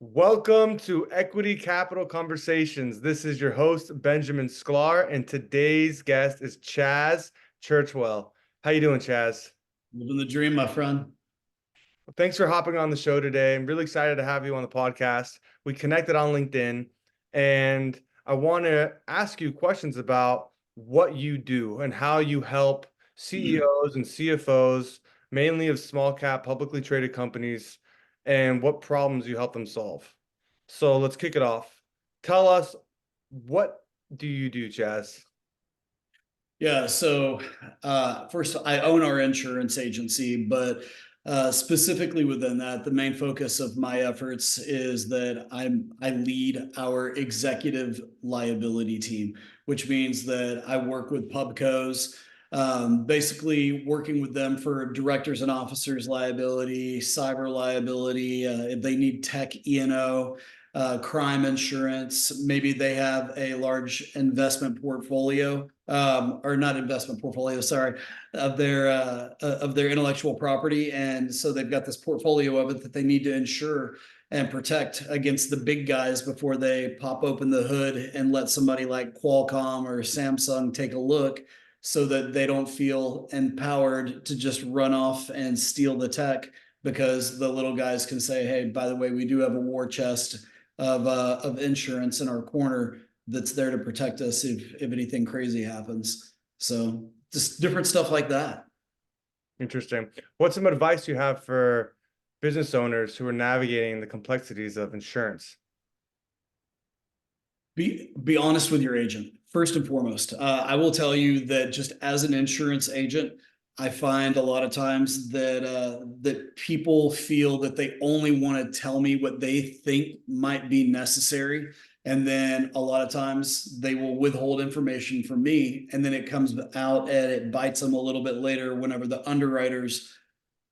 Welcome to Equity Capital Conversations. This is your host, Benjamin Sklar, and today's guest is Chaz Churchwell. How you doing, Chaz? Living the dream, my friend. Thanks for hopping on the show today. I'm really excited to have you on the podcast. We connected on LinkedIn, and I want to ask you questions about what you do and how you help CEOs and CFOs, mainly of small cap publicly traded companies, and what problems you help them solve. So let's kick it off. Tell us, what do you do, Chaz? Yeah, so first, I own our insurance agency, but specifically within that, the main focus of my efforts is that I lead our executive liability team, which means that I work with pubcos, basically working with them for directors and officers liability, cyber liability, if they need tech E&O. Crime insurance, maybe they have a large investment portfolio, or not investment portfolio, sorry, of their intellectual property, and so they've got this portfolio of it that they need to insure and protect against the big guys before they pop open the hood and let somebody like Qualcomm or Samsung take a look, so that they don't feel empowered to just run off and steal the tech, because the little guys can say, hey, by the way, we do have a war chest of insurance in our corner that's there to protect us if anything crazy happens. So just different stuff like that. Interesting. What's some advice you have for business owners who are navigating the complexities of insurance? Be honest with your agent first and foremost. I will tell you that just as an insurance agent, I find a lot of times that people feel that they only want to tell me what they think might be necessary, and then a lot of times they will withhold information from me, and then it comes out and it bites them a little bit later whenever the underwriters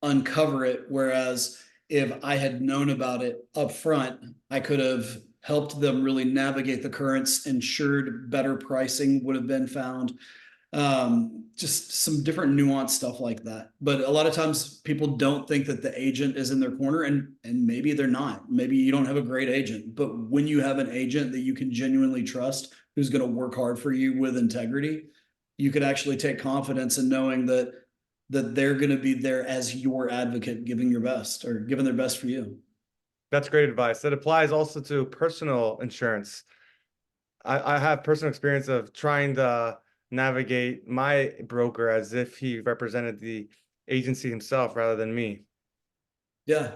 uncover it. Whereas if I had known about it up front, I could have helped them really navigate the currents, ensured better pricing would have been found, just some different nuanced stuff like that. But a lot of times people don't think that the agent is in their corner, and maybe they're not. Maybe you don't have a great agent, but when you have an agent that you can genuinely trust, who's going to work hard for you with integrity, you can actually take confidence in knowing that they're going to be there as your advocate, giving your best or giving their best for you. That's great advice. That applies also to personal insurance. I have personal experience of trying to navigate my broker as if he represented the agency himself rather than me. Yeah.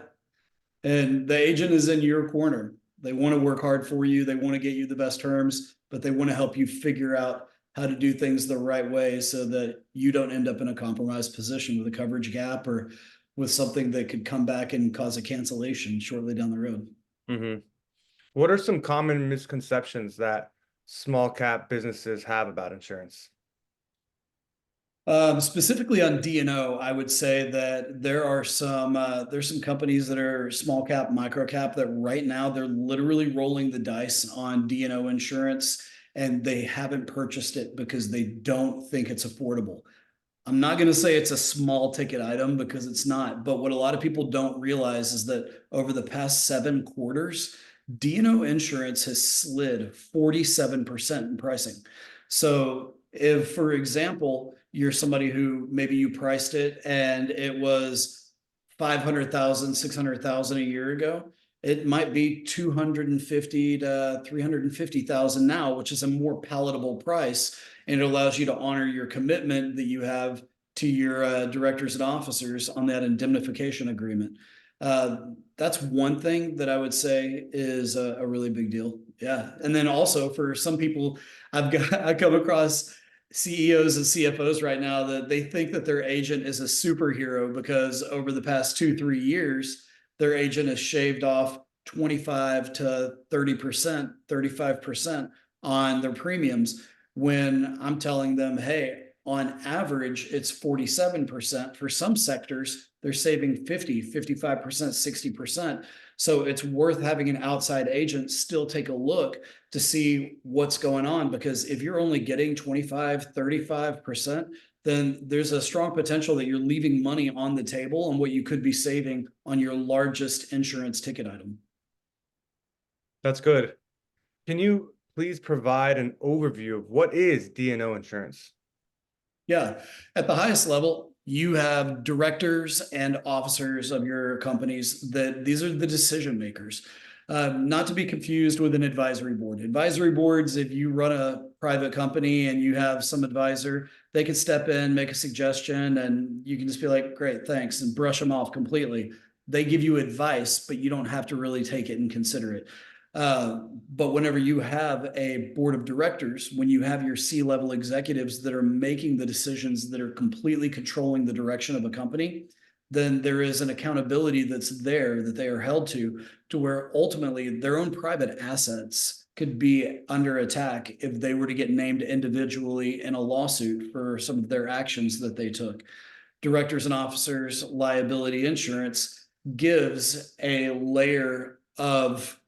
And the agent is in your corner. They want to work hard for you. They want to get you the best terms, but they want to help you figure out how to do things the right way so that you don't end up in a compromised position with a coverage gap or with something that could come back and cause a cancellation shortly down the road. Hmm. What are some common misconceptions that small cap businesses have about insurance? Specifically on D&O, I would say that there's some companies that are small cap, micro cap, that right now they're literally rolling the dice on D&O insurance, and they haven't purchased it because they don't think it's affordable. I'm not going to say it's a small ticket item, because it's not. But what a lot of people don't realize is that over the past 7 quarters, D&O insurance has slid 47% in pricing. So if, for example, you're somebody who maybe you priced it and it was 500,000, 600,000 a year ago, it might be 250 to 350,000 now, which is a more palatable price, and it allows you to honor your commitment that you have to your directors and officers on that indemnification agreement. That's one thing that I would say is a really big deal. Yeah, and then also for some people, I come across CEOs and CFOs right now that they think that their agent is a superhero because over the past 2-3 years, their agent has shaved off 25 to 30%, 35% on their premiums, when I'm telling them, hey, on average, it's 47%. For some sectors, they're saving 50, 55%, 60%. So it's worth having an outside agent still take a look to see what's going on. Because if you're only getting 25, 35%, then there's a strong potential that you're leaving money on the table on what you could be saving on your largest insurance ticket item. That's good. Can you please provide an overview of what is D&O insurance? Yeah. At the highest level, you have directors and officers of your companies that these are the decision makers. Not to be confused with an advisory board. Advisory boards, if you run a private company and you have some advisor, they can step in, make a suggestion, and you can just be like, great, thanks, and brush them off completely. They give you advice, but you don't have to really take it and consider it. But whenever you have a board of directors, when you have your C-level executives that are making the decisions that are completely controlling the direction of a company, then there is an accountability that's there that they are held to where ultimately their own private assets could be under attack if they were to get named individually in a lawsuit for some of their actions that they took. Directors and officers liability insurance gives a layer of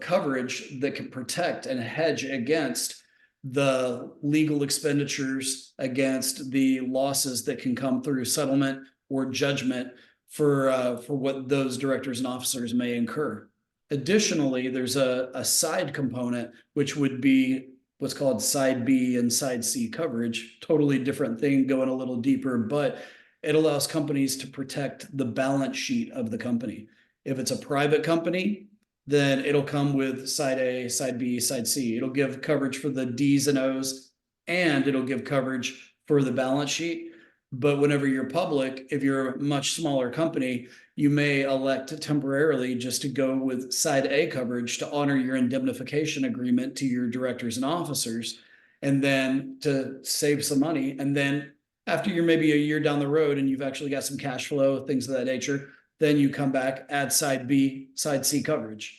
coverage that can protect and hedge against the legal expenditures, against the losses that can come through settlement or judgment for what those directors and officers may incur. Additionally, there's a side component, which would be what's called side B and side C coverage. Totally different thing, going a little deeper, but it allows companies to protect the balance sheet of the company. If it's a private company, then it'll come with side A, side B, side C. It'll give coverage for the D's and O's, and it'll give coverage for the balance sheet. But whenever you're public, if you're a much smaller company, you may elect temporarily just to go with side A coverage to honor your indemnification agreement to your directors and officers, and then to save some money. And then after you're maybe a year down the road and you've actually got some cash flow, things of that nature, then you come back, add side B, side C coverage.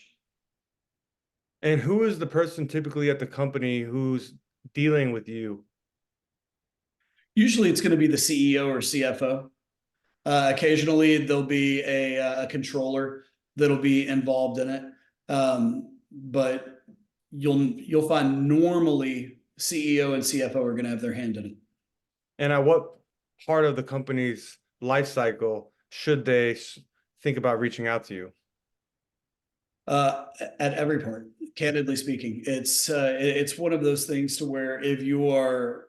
And who is the person typically at the company who's dealing with you? Usually it's going to be the CEO or CFO. Occasionally there'll be a controller that'll be involved in it. But you'll find normally CEO and CFO are going to have their hand in it. And at what part of the company's life cycle should they think about reaching out to you? At every part, candidly speaking, it's one of those things to where if you are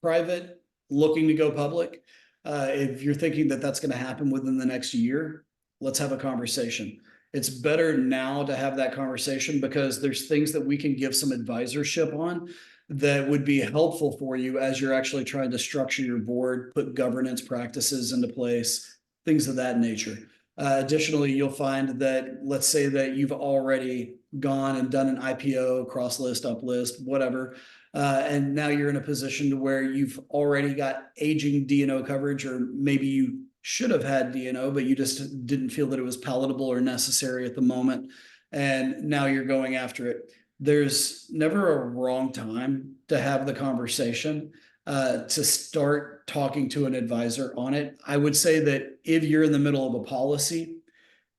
private looking to go public, if you're thinking that that's going to happen within the next year, let's have a conversation. It's better now to have that conversation because there's things that we can give some advisorship on that would be helpful for you as you're actually trying to structure your board, put governance practices into place, things of that nature. Additionally, you'll find that, let's say that you've already gone and done an IPO, cross list, up list, whatever, and now you're in a position to where you've already got aging D&O coverage, or maybe you should have had D&O, but you just didn't feel that it was palatable or necessary at the moment, and now you're going after it. There's never a wrong time to have the conversation, to start talking to an advisor on it. I would say that if you're in the middle of a policy,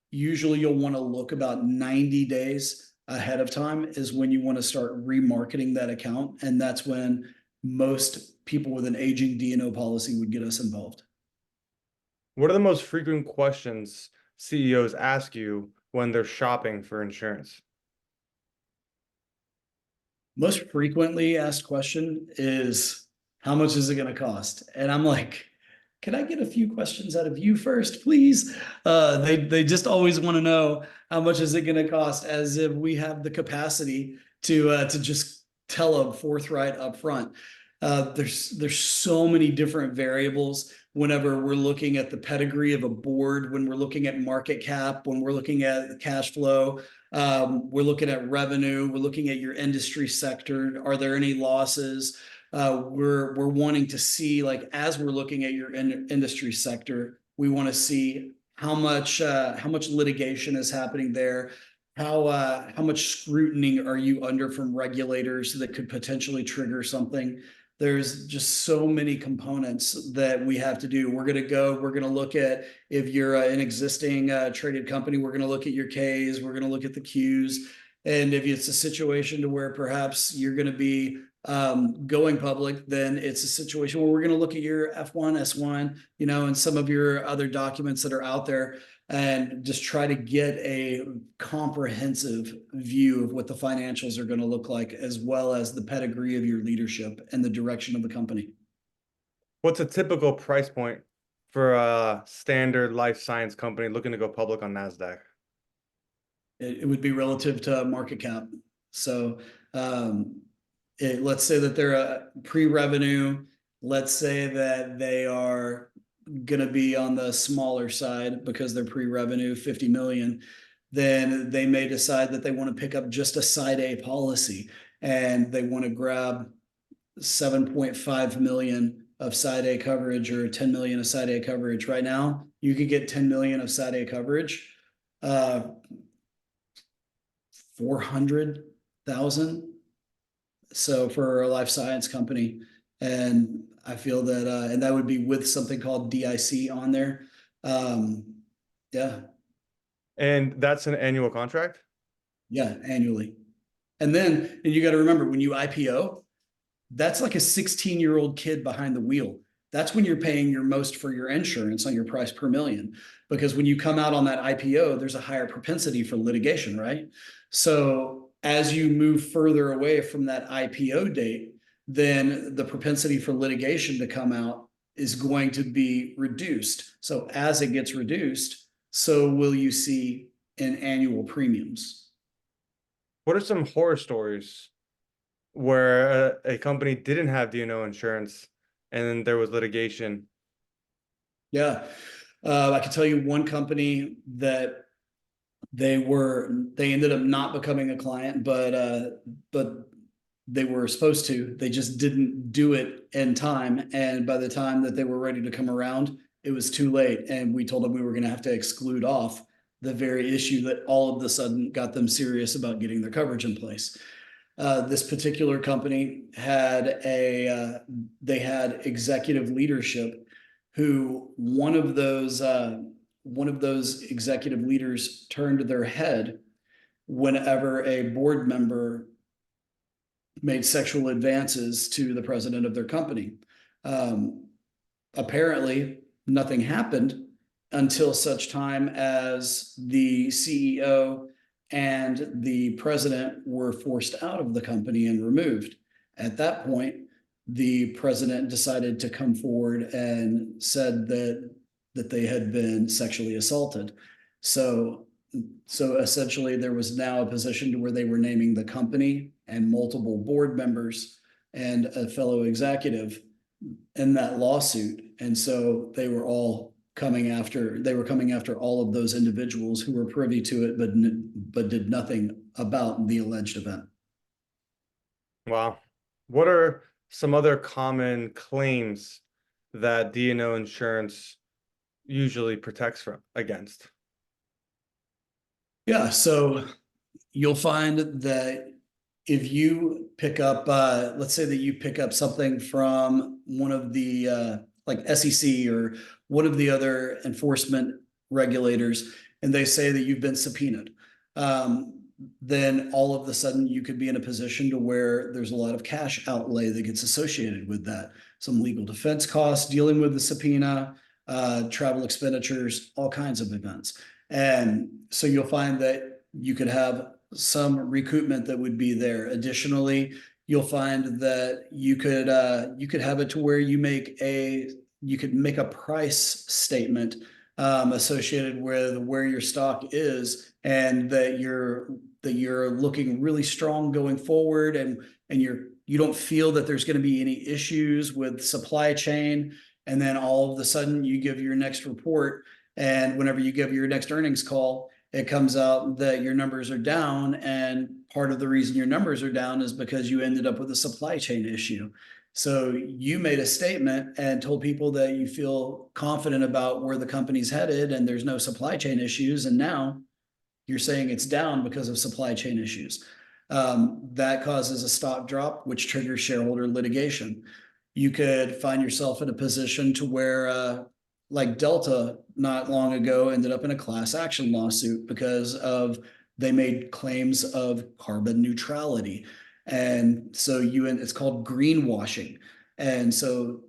usually you'll want to look about 90 days ahead of time is when you want to start remarketing that account. And that's when most people with an aging D&O policy would get us involved. What are the most frequent questions CEOs ask you when they're shopping for insurance? Most frequently asked question is, how much is it going to cost? And I'm like, can I get a few questions out of you first, please? They just always want to know how much is it going to cost, as if we have the capacity to just tell them forthright up front. There's so many different variables whenever we're looking at the pedigree of a board, when we're looking at market cap, when we're looking at cash flow, we're looking at revenue, we're looking at your industry sector. Are there any losses? We're wanting to see, like, as we're looking at your industry sector, we want to see how much litigation is happening there. How much scrutiny are you under from regulators that could potentially trigger something? There's just so many components that we have to do. We're going to look at, if you're an existing traded company, we're going to look at your Ks, we're going to look at the Qs. And if it's a situation to where perhaps you're going to be going public, then it's a situation where we're going to look at your F1, S1, and some of your other documents that are out there. and just try to get a comprehensive view of what the financials are going to look like, as well as the pedigree of your leadership and the direction of the company. What's a typical price point for a standard life science company looking to go public on NASDAQ? It would be relative to market cap. So let's say that they're a pre-revenue. Let's say that they are going to be on the smaller side because they're pre-revenue, 50 million. Then they may decide that they want to pick up just a side A policy and they want to grab 7.5 million of side A coverage or 10 million of side A coverage. Right now, you could get 10 million of side A coverage. 400,000. So for a life science company, and I feel that, and that would be with something called DIC on there. Yeah. And that's an annual contract? Yeah, annually. And you got to remember when you IPO, that's like a 16-year-old kid behind the wheel. That's when you're paying your most for your insurance on your price per million. Because when you come out on that IPO, there's a higher propensity for litigation, right? So as you move further away from that IPO date, then the propensity for litigation to come out is going to be reduced. So as it gets reduced, so will you see in annual premiums. What are some horror stories where a company didn't have D&O insurance and then there was litigation? Yeah. I can tell you one company that they ended up not becoming a client, but they were supposed to. They just didn't do it in time. And by the time that they were ready to come around, it was too late. And we told them we were going to have to exclude off the very issue that all of a sudden got them serious about getting their coverage in place. This particular company had they had executive leadership who one of those executive leaders turned their head whenever a board member made sexual advances to the president of their company. Apparently, nothing happened until such time as the CEO and the president were forced out of the company and removed. At that point, the president decided to come forward and said that they had been sexually assaulted. So essentially there was now a position to where they were naming the company and multiple board members and a fellow executive in that lawsuit. And so they were coming after all of those individuals who were privy to it, but did nothing about the alleged event. Wow. What are some other common claims that D&O insurance usually protects against? Yeah, so you'll find that if you pick up, let's say that you pick up something from one of the like SEC or one of the other enforcement regulators, and they say that you've been subpoenaed, then all of a sudden you could be in a position to where there's a lot of cash outlay that gets associated with that. Some legal defense costs dealing with the subpoena, travel expenditures, all kinds of events. And so you'll find that you could have some recoupment that would be there. Additionally, you'll find that you could have it to where you could make a price statement associated with where your stock is, and that you're looking really strong going forward, and you don't feel that there's going to be any issues with supply chain. And then all of a sudden you give your next report, and whenever you give your next earnings call, it comes out that your numbers are down. And part of the reason your numbers are down is because you ended up with a supply chain issue. So you made a statement and told people that you feel confident about where the company's headed and there's no supply chain issues. And now you're saying it's down because of supply chain issues. That causes a stock drop, which triggers shareholder litigation. You could find yourself in a position to where, like Delta not long ago ended up in a class action lawsuit because they made claims of carbon neutrality. And so it's called greenwashing. And so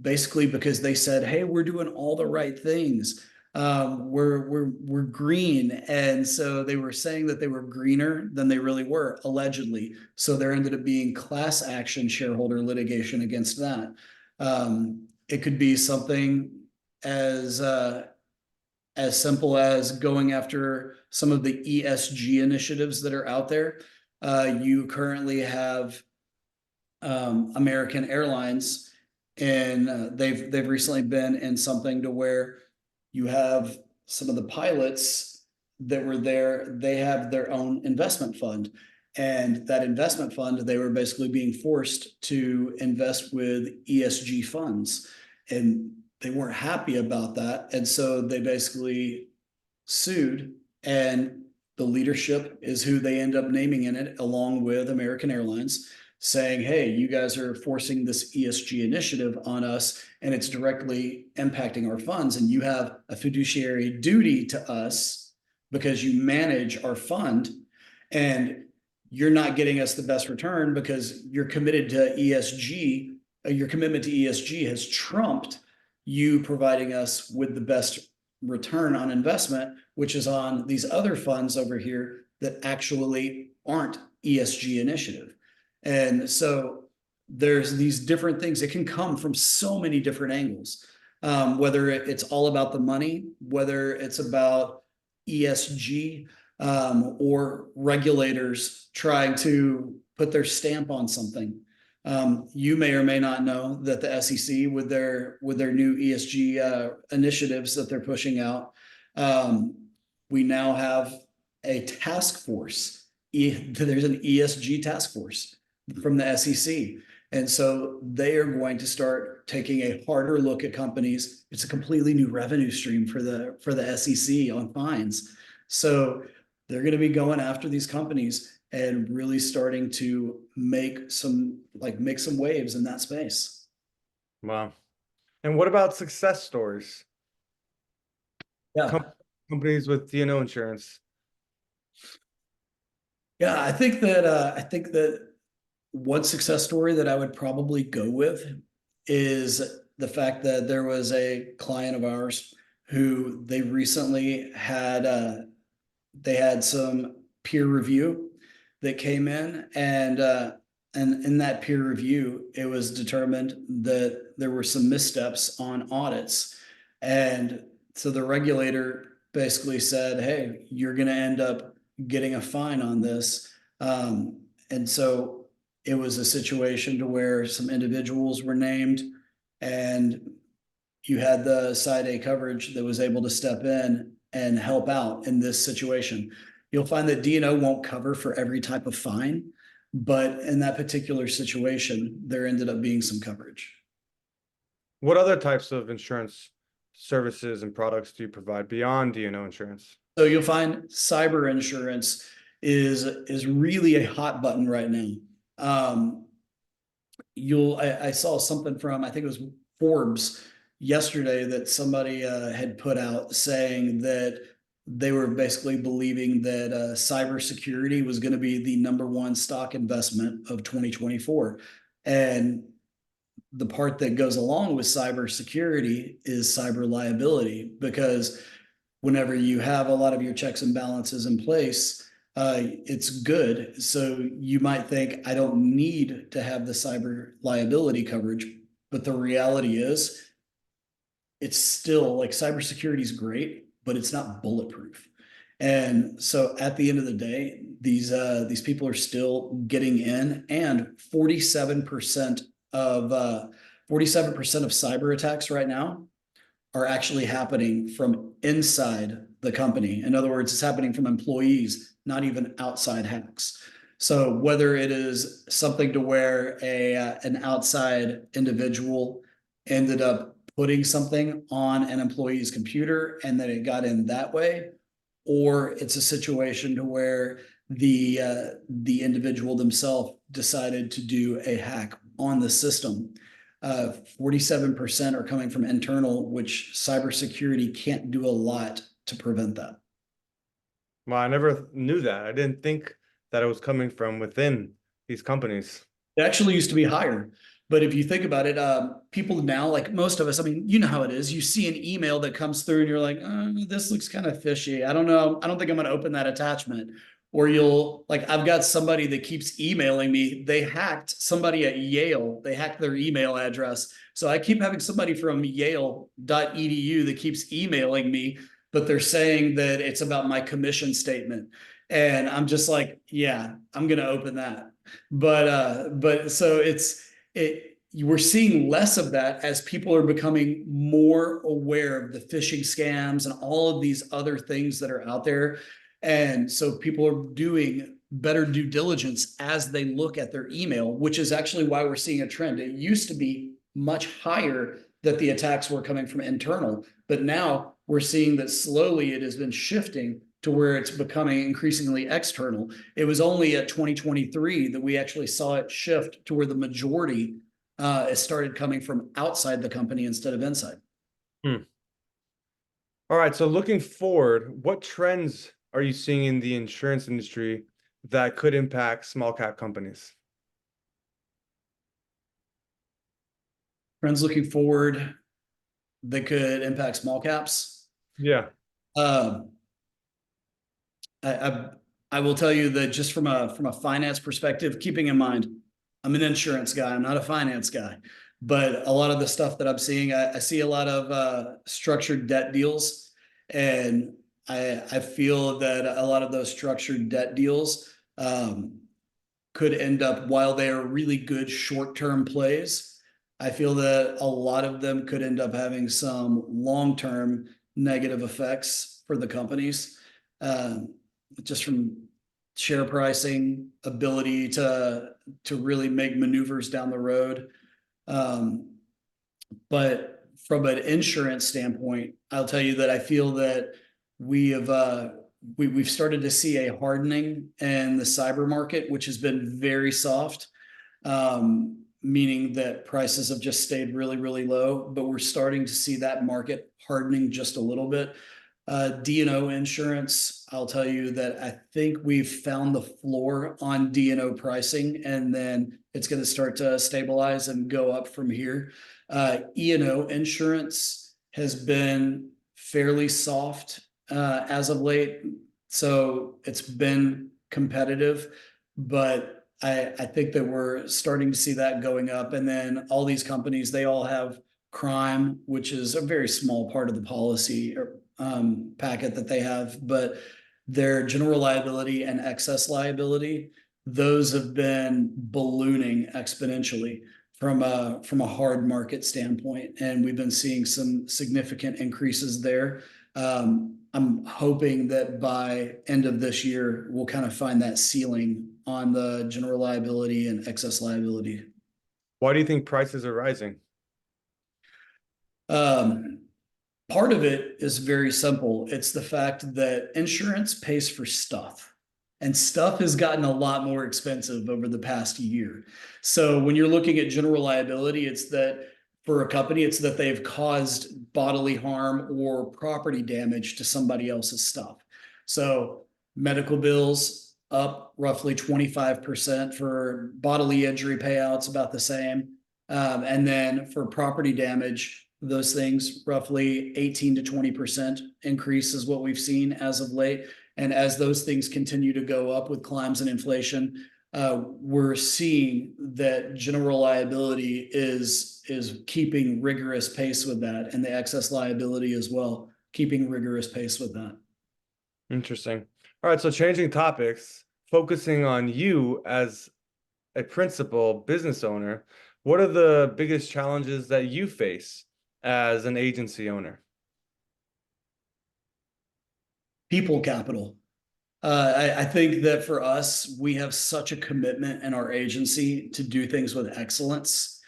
basically because they said, hey, we're doing all the right things, we're green. And so they were saying that they were greener than they really were, allegedly. So there ended up being class action shareholder litigation against that. It could be something as simple as going after some of the ESG initiatives that are out there. You currently have American Airlines, and they've recently been in something to where you have some of the pilots that were there. They have their own investment fund, and that investment fund, they were basically being forced to invest with ESG funds, and they weren't happy about that, and so they basically sued. And the leadership is who they end up naming in it, along with American Airlines, saying, hey, you guys are forcing this ESG initiative on us, and it's directly impacting our funds. And you have a fiduciary duty to us because you manage our fund, and you're not getting us the best return because you're committed to ESG. Your commitment to ESG has trumped you providing us with the best return on investment, which is on these other funds over here that actually aren't ESG initiative. And so there's these different things. It can come from so many different angles, whether it's all about the money, whether it's about ESG, or regulators trying to put their stamp on something. You may or may not know that the SEC, with their new ESG initiatives that they're pushing out, we now have a task force. There's an ESG task force from the SEC. And so they are going to start taking a harder look at companies. It's a completely new revenue stream for the SEC on fines. So they're going to be going after these companies and really starting to make some waves in that space. Wow. And what about success stories? Yeah. Companies with D&O insurance. Yeah, I think that one success story that I would probably go with is the fact that there was a client of ours who they recently had they had some peer review that came in, and in that peer review, it was determined that there were some missteps on audits. And so the regulator basically said, hey, you're going to end up getting a fine on this. And so it was a situation to where some individuals were named, and you had the side A coverage that was able to step in and help out in this situation. You'll find that D&O won't cover for every type of fine, but in that particular situation, there ended up being some coverage. What other types of insurance services and products do you provide beyond D&O insurance? So you'll find cyber insurance is really a hot button right now. I saw something from, I think it was Forbes yesterday, that somebody had put out saying that they were basically believing that cybersecurity was going to be the #1 stock investment of 2024. And the part that goes along with cybersecurity is cyber liability, because whenever you have a lot of your checks and balances in place, it's good. So you might think, I don't need to have the cyber liability coverage, but the reality is, it's still like cybersecurity is great, but it's not bulletproof. And so at the end of the day, these people are still getting in, and 47% of 47% of cyber attacks right now are actually happening from inside the company. In other words, it's happening from employees, not even outside hacks. So whether it is something to where an outside individual ended up putting something on an employee's computer and then it got in that way, or it's a situation to where the individual themselves decided to do a hack on the system. 47% are coming from internal, which cybersecurity can't do a lot to prevent that. Well, I never knew that. I didn't think that it was coming from within these companies. It actually used to be higher. But if you think about it, people now, like most of us, I mean, you know how it is. You see an email that comes through and you're like, this looks kind of fishy. I don't know. I don't think I'm going to open that attachment. Or you'll, like, I've got somebody that keeps emailing me. They hacked somebody at Yale. They hacked their email address. So I keep having somebody from yale.edu that keeps emailing me, but they're saying that it's about my commission statement. And I'm just like, yeah, I'm going to open that. But so we're seeing less of that as people are becoming more aware of the phishing scams and all of these other things that are out there. And so people are doing better due diligence as they look at their email, which is actually why we're seeing a trend. It used to be much higher that the attacks were coming from internal, but now we're seeing that slowly it has been shifting to where it's becoming increasingly external. It was only at 2023 that we actually saw it shift to where the majority it started coming from outside the company instead of inside. Hmm. All right. So looking forward, what trends are you seeing in the insurance industry that could impact small cap companies? Trends looking forward that could impact small caps. Yeah. Um, I, I will tell you that just from a finance perspective, keeping in mind, I'm an insurance guy. I'm not a finance guy, but a lot of the stuff that I'm seeing, I see a lot of structured debt deals, and I feel that a lot of those structured debt deals could end up, while they are really good short-term plays, I feel that a lot of them could end up having some long-term negative effects for the companies. Just from share pricing, ability to really make maneuvers down the road. But from an insurance standpoint, I'll tell you that I feel that we have we've started to see a hardening in the cyber market, which has been very soft, meaning that prices have just stayed really, really low. But we're starting to see that market hardening just a little bit. D&O insurance, I'll tell you that I think we've found the floor on D&O pricing, and then it's going to start to stabilize and go up from here. E&O insurance has been fairly soft as of late, so it's been competitive, but I think that we're starting to see that going up. And then all these companies, they all have crime, which is a very small part of the policy packet that they have, but their general liability and excess liability, those have been ballooning exponentially from a hard market standpoint, and we've been seeing some significant increases there. I'm hoping that by end of this year, we'll kind of find that ceiling on the general liability and excess liability. Why do you think prices are rising? Part of it is very simple. It's the fact that insurance pays for stuff, and stuff has gotten a lot more expensive over the past year. So when you're looking at general liability, it's that for a company, it's that they've caused bodily harm or property damage to somebody else's stuff. So medical bills up roughly 25%, for bodily injury payouts about the same. And then for property damage, those things roughly 18 to 20% increase is what we've seen as of late. And as those things continue to go up with climbs and inflation, we're seeing that general liability is keeping rigorous pace with that, and the excess liability as well, keeping rigorous pace with that. Interesting. All right, so changing topics, focusing on you as a principal business owner, what are the biggest challenges that you face as an agency owner? People capital. I think that for us, we have such a commitment in our agency to do things with excellence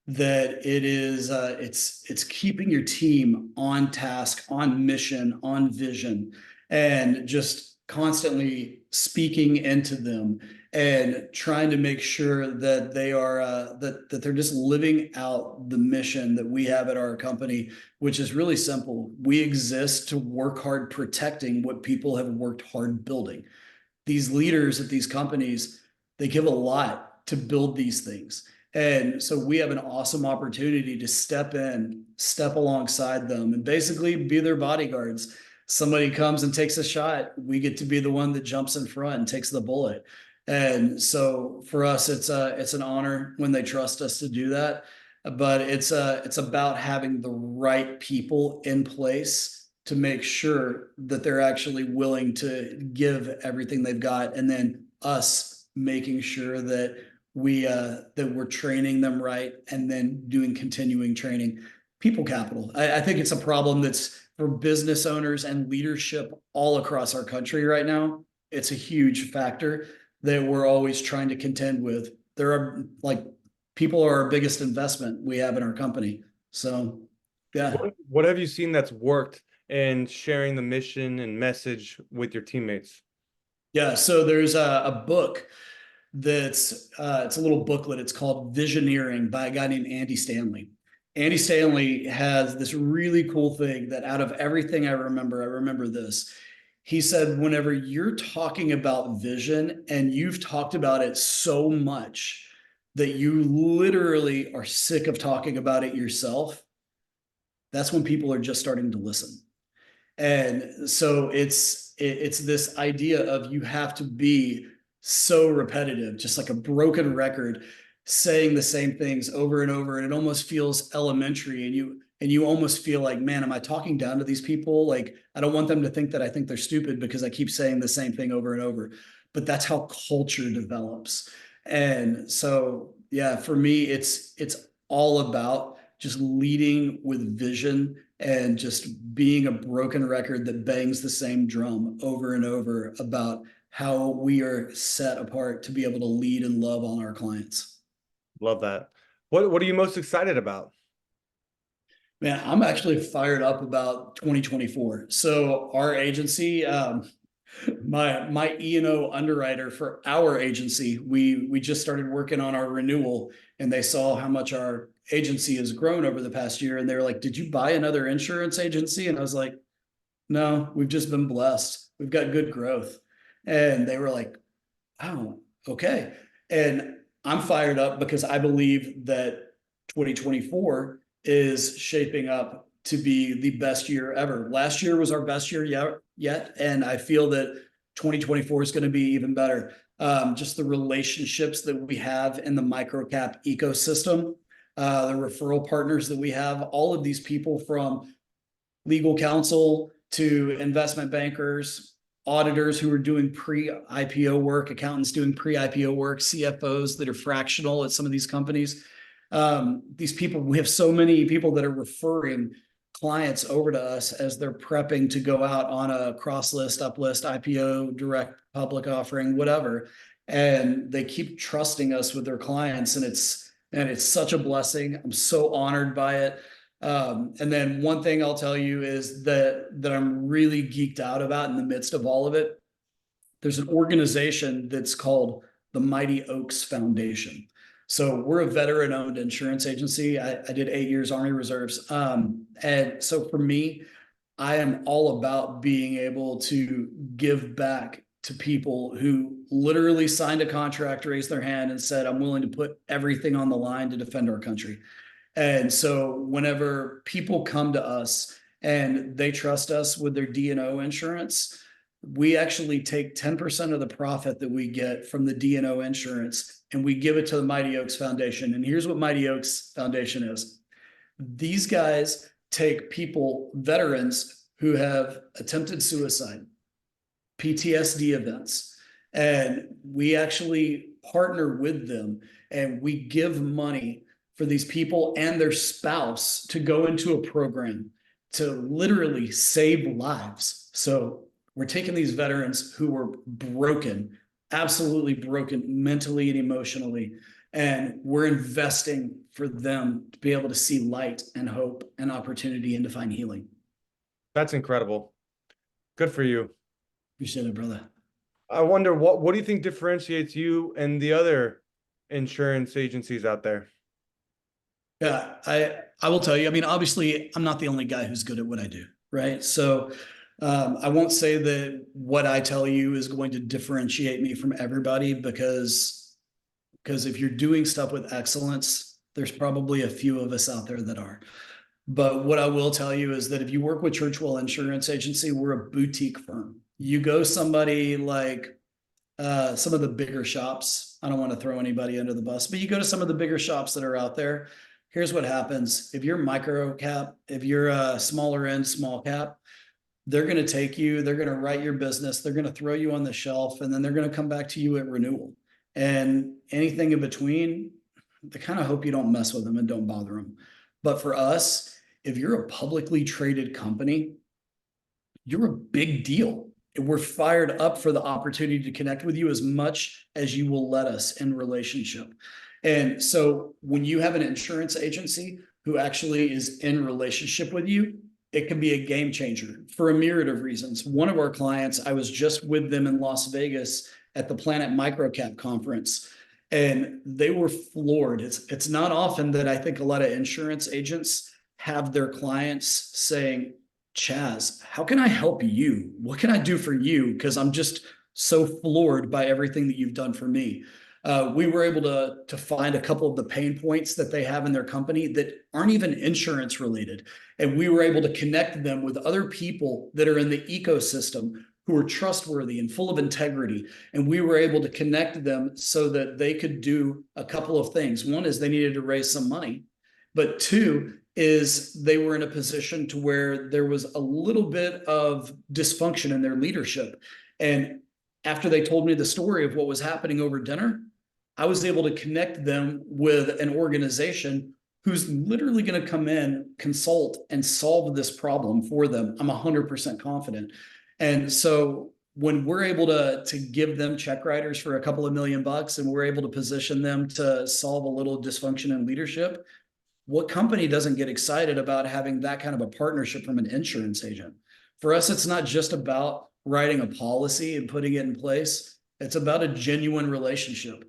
that it is it's keeping your team on task, on mission, on vision, and just constantly speaking into them and trying to make sure that they are that they're just living out the mission that we have at our company, which is really simple. We exist to work hard protecting what people have worked hard building. These leaders at these companies, they give a lot to build these things. And so we have an awesome opportunity to step in, step alongside them, and basically be their bodyguards. Somebody comes and takes a shot, we get to be the one that jumps in front and takes the bullet. And so for us, it's an honor when they trust us to do that. But it's about having the right people in place to make sure that they're actually willing to give everything they've got, and then us making sure that we're training them right, and then doing continuing training. People capital. I think it's a problem that's for business owners and leadership all across our country right now. It's a huge factor that we're always trying to contend with. There are like people are our biggest investment we have in our company. So yeah. What have you seen that's worked in sharing the mission and message with your teammates? Yeah. So there's a book that's it's a little booklet. It's called Visioneering by a guy named Andy Stanley. Andy Stanley has this really cool thing that out of everything I remember this. He said, whenever you're talking about vision and you've talked about it so much that you literally are sick of talking about it yourself, that's when people are just starting to listen. And so it's this idea of you have to be so repetitive, just like a broken record, saying the same things over and over, and it almost feels elementary, and you almost feel like, man, am I talking down to these people? Like, I don't want them to think that I think they're stupid because I keep saying the same thing over and over. But that's how culture develops. And so yeah, for me, it's all about just leading with vision and just being a broken record that bangs the same drum over and over about how we are set apart to be able to lead and love on our clients. Love that. What are you most excited about? Man, I'm actually fired up about 2024. So our agency, my E&O underwriter for our agency, we just started working on our renewal, and they saw how much our agency has grown over the past year, and they were like, "Did you buy another insurance agency?" And I was like, "No, we've just been blessed. We've got good growth." And they were like, "Oh, okay." And I'm fired up because I believe that 2024 is shaping up to be the best year ever. Last year was our best year yet, and I feel that 2024 is going to be even better. Just the relationships that we have in the microcap ecosystem, the referral partners that we have, all of these people from legal counsel to investment bankers, auditors who are doing pre-IPO work, accountants doing pre-IPO work, CFOs that are fractional at some of these companies. These people, we have so many people that are referring clients over to us as they're prepping to go out on a cross list, up list, IPO, direct public offering, whatever. And they keep trusting us with their clients. And it's such a blessing. I'm so honored by it. And then one thing I'll tell you is that I'm really geeked out about in the midst of all of it. There's an organization that's called the Mighty Oaks Foundation. So we're a veteran-owned insurance agency. I did 8 years Army Reserves. And so for me, I am all about being able to give back to people who literally signed a contract, raised their hand, and said, "I'm willing to put everything on the line to defend our country." And so whenever people come to us and they trust us with their D&O insurance, we actually take 10% of the profit that we get from the D&O insurance and we give it to the Mighty Oaks Foundation. And here's what Mighty Oaks Foundation is. These guys take people, veterans who have attempted suicide, PTSD events, and we actually partner with them and we give money for these people and their spouse to go into a program to literally save lives. So we're taking these veterans who were broken, absolutely broken mentally and emotionally, and we're investing for them to be able to see light and hope and opportunity and to find healing. That's incredible. Good for you. Appreciate it, brother. I wonder what do you think differentiates you and the other insurance agencies out there? Yeah, I will tell you. I mean, obviously, I'm not the only guy who's good at what I do, right? So I won't say that what I tell you is going to differentiate me from everybody because because if you're doing stuff with excellence, there's probably a few of us out there that are. But what I will tell you is that if you work with Churchwell Insurance Agency, we're a boutique firm. You go somebody like some of the bigger shops. I don't want to throw anybody under the bus, but you go to some of the bigger shops that are out there. Here's what happens. If you're micro cap, if you're a smaller end, small cap, they're going to take you, they're going to write your business, they're going to throw you on the shelf, and then they're going to come back to you at renewal. And anything in between, they kind of hope you don't mess with them and don't bother them. But for us, if you're a publicly traded company, you're a big deal. We're fired up for the opportunity to connect with you as much as you will let us in relationship. And so when you have an insurance agency who actually is in relationship with you, it can be a game changer for a myriad of reasons. One of our clients, I was just with them in Las Vegas at the Planet Microcap conference, and they were floored. It's not often that I think a lot of insurance agents have their clients saying, Chaz, how can I help you? What can I do for you? Because I'm just so floored by everything that you've done for me. We were able to find a couple of the pain points that they have in their company that aren't even insurance related. And we were able to connect them with other people that are in the ecosystem who are trustworthy and full of integrity. And we were able to connect them so that they could do a couple of things. One is they needed to raise some money, but two is they were in a position to where there was a little bit of dysfunction in their leadership. And after they told me the story of what was happening over dinner, I was able to connect them with an organization who's literally going to come in, consult, and solve this problem for them. I'm 100% confident. And so when we're able to give them check writers for a couple of $1 million and we're able to position them to solve a little dysfunction in leadership, what company doesn't get excited about having that kind of a partnership from an insurance agent? For us, it's not just about writing a policy and putting it in place. It's about a genuine relationship.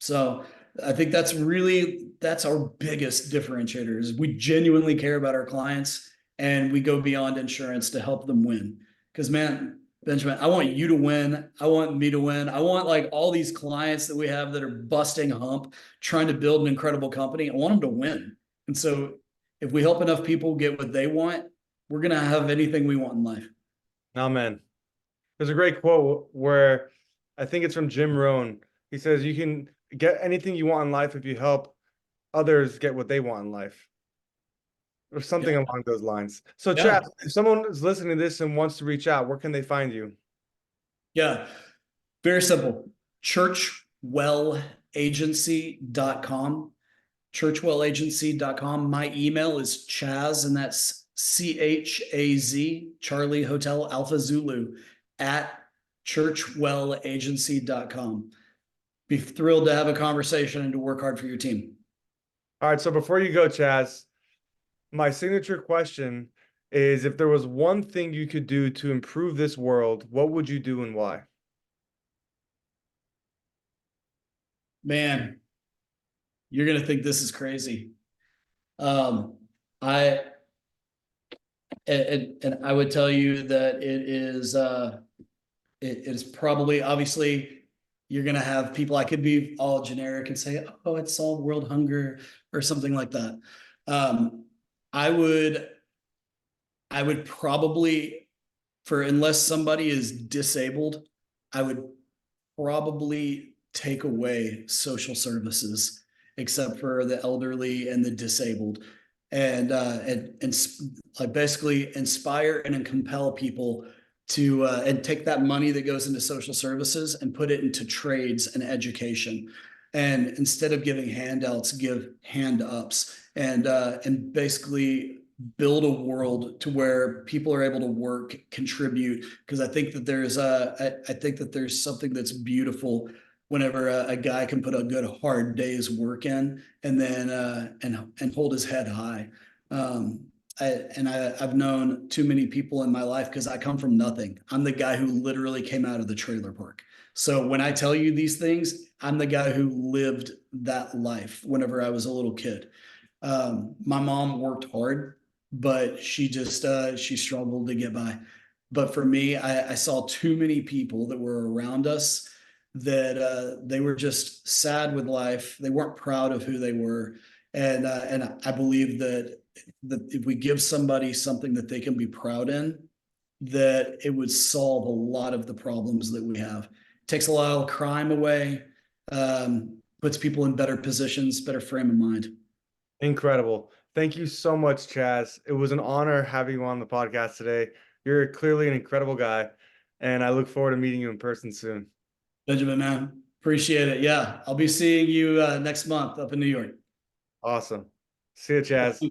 So I think that's our biggest differentiator is we genuinely care about our clients and we go beyond insurance to help them win. Because man, Benjamin, I want you to win. I want me to win. I want like all these clients that we have that are busting hump, trying to build an incredible company. I want them to win. And so if we help enough people get what they want, we're going to have anything we want in life. Amen. There's a great quote where I think it's from Jim Rohn. He says, you can get anything you want in life if you help others get what they want in life. Or something Yeah. along those lines. So, Yeah. Chad, if someone is listening to this and wants to reach out, where can they find you? Yeah. Very simple. Churchwellagency.com. Churchwellagency.com. My email is Chaz, and that's CHAZ, Charlie Hotel Alpha Zulu, at churchwellagency.com. Be thrilled to have a conversation and to work hard for your team. All right. So before you go, Chaz, my signature question is if there was one thing you could do to improve this world, what would you do and why? Man, you're going to think this is crazy. I and I would tell you that it is it is probably obviously you're going to have people, I could be all generic and say, oh, it's solved world hunger or something like that. Um, I would probably, for unless somebody is disabled, I would probably take away social services, except for the elderly and the disabled, and like basically inspire and compel people to and take that money that goes into social services and put it into trades and education. And instead of giving handouts, give hand ups, and basically build a world to where people are able to work, contribute. Because I think that there's something that's beautiful whenever a guy can put a good hard day's work in and then and hold his head high. I've known too many people in my life because I come from nothing. I'm the guy who literally came out of the trailer park. So when I tell you these things, I'm the guy who lived that life whenever I was a little kid. My mom worked hard, but she struggled to get by. But for me, I saw too many people that were around us that they were just sad with life. They weren't proud of who they were. And I believe that if we give somebody something that they can be proud in, that it would solve a lot of the problems that we have. Takes a lot of crime away, puts people in better positions, better frame of mind. Incredible. Thank you so much, Chaz. It was an honor having you on the podcast today. You're clearly an incredible guy, and I look forward to meeting you in person soon. Benjamin, man, appreciate it. Yeah, I'll be seeing you next month up in New York. Awesome. See you, Chaz.